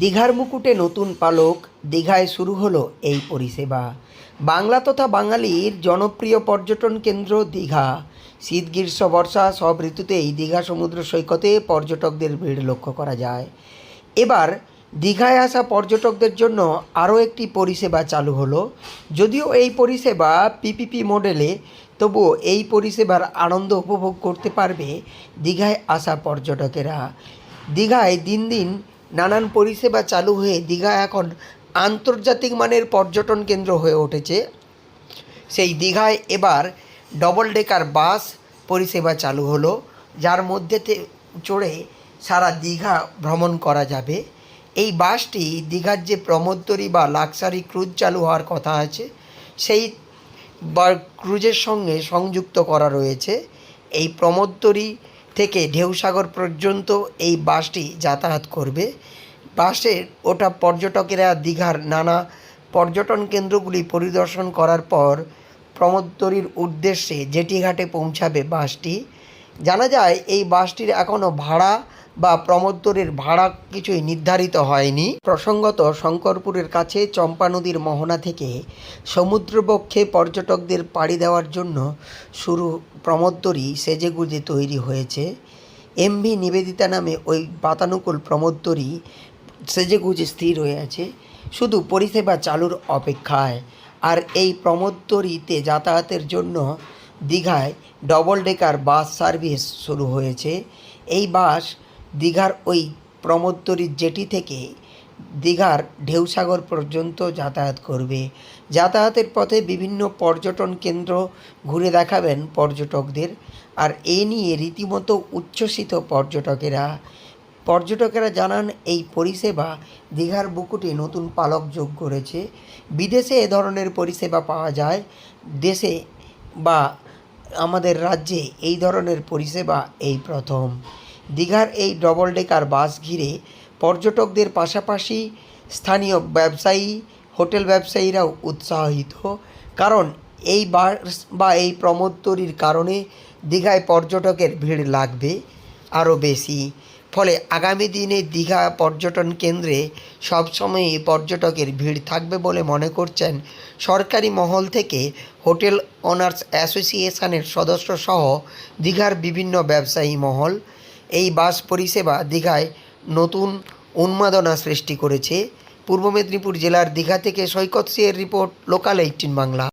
দীঘার মুকুটে নতুন পালক, দীঘায় শুরু হলো এই পরিষেবা। বাংলা তথা বাঙালির জনপ্রিয় পর্যটন কেন্দ্র দীঘা। শীত, গ্রীষ্ম, বর্ষা সব ঋতুতেই দীঘা সমুদ্র সৈকতে পর্যটকদের ভিড় লক্ষ্য করা যায়। এবার দীঘায় আসা পর্যটকদের জন্য আরও একটি পরিষেবা চালু হলো। যদিও এই পরিষেবা পিপিপি মডেলে, তবুও এই পরিষেবার আনন্দ উপভোগ করতে পারবে দীঘায় আসা পর্যটকেরা। দীঘায় দিন দিন নানান পরিষেবা চালু হয়ে দীঘা এখন আন্তর্জাতিক মানের পর্যটন কেন্দ্র হয়ে উঠেছে। সেই দীঘায় এবার ডবল ডেকার বাস পরিষেবা চালু হলো, যার মধ্যে চড়ে সারা দীঘা ভ্রমণ করা যাবে। এই বাসটি দীঘার যে প্রমোদতরী বা লাক্সারি ক্রুজ চালু হওয়ার কথা আছে, সেই ক্রুজের সঙ্গে সংযুক্ত করা রয়েছে। এই প্রমোদতরী থেকে ঢেউসাগর পর্যন্ত এই বাসটি যাতায়াত করবে। বাসের ওটা পর্যটকেরা দীঘার নানা পর্যটন কেন্দ্রগুলি পরিদর্শন করার পর প্রমোদতরীর উদ্দেশ্যে জেটিঘাটে পৌঁছাবে বাসটি। জানা যায় এই বাসটির এখনও ভাড়া বা প্রমোদতরীর ভাড়া কিছুই নির্ধারিত হয়নি। প্রসঙ্গত, শঙ্করপুরের কাছে চম্পা নদীর মোহনা থেকে সমুদ্রবক্ষে পর্যটকদের পাড়ি দেওয়ার জন্য শুরু প্রমোদতরী সেজেগুজে তৈরি হয়েছে। এমভি নিবেদিতা নামে ওই বাতানুকূল প্রমোদতরী সেজেগুজে স্থির হয়ে আছে, শুধু পরিষেবা চালুর অপেক্ষায়। আর এই প্রমোদতরীতে যাতায়াতের জন্য দীঘায় ডবল ডেকার বাস সার্ভিস শুরু হয়েছে। এই বাস দীঘার ওই প্রমোদতরীর জেটি থেকে দীঘার ঢেউসাগর পর্যন্ত যাতায়াত করবে। যাতায়াতের পথে বিভিন্ন পর্যটন কেন্দ্র ঘুরে দেখাবেন পর্যটকদের। আর এ নিয়ে রীতিমতো উচ্ছ্বসিত পর্যটকেরা জানান, এই পরিষেবা দীঘার বুকুটে নতুন পালক যোগ করেছে। বিদেশে এ ধরনের পরিষেবা পাওয়া যায়, দেশে বা আমাদের রাজ্যে এই ধরনের পরিষেবা এই প্রথম। দীঘার এই ডবল ডেকার বাস ঘিরে পর্যটকদের পাশাপাশি স্থানীয় ব্যবসায়ী, হোটেল ব্যবসায়ীরাও উৎসাহিত। কারণ এই বাস বা এই প্রমোদতরীর কারণে দীঘায় পর্যটকের ভিড় লাগবে আরও বেশি। ফলে আগামী দিনে দীঘা পর্যটন কেন্দ্রে সবসময়ই পর্যটকের ভিড় থাকবে বলে মনে করছেন সরকারি মহল থেকে হোটেল ওনার্স অ্যাসোসিয়েশনের সদস্যসহ দীঘার বিভিন্ন ব্যবসায়ী মহল। এই বাস পরিষেবা দীঘায় নতুন উন্মাদনা সৃষ্টি করেছে। পূর্ব মেদিনীপুর জেলার দীঘা থেকে সৈকত সিংয়ের রিপোর্ট, লোকাল 18 বাংলা।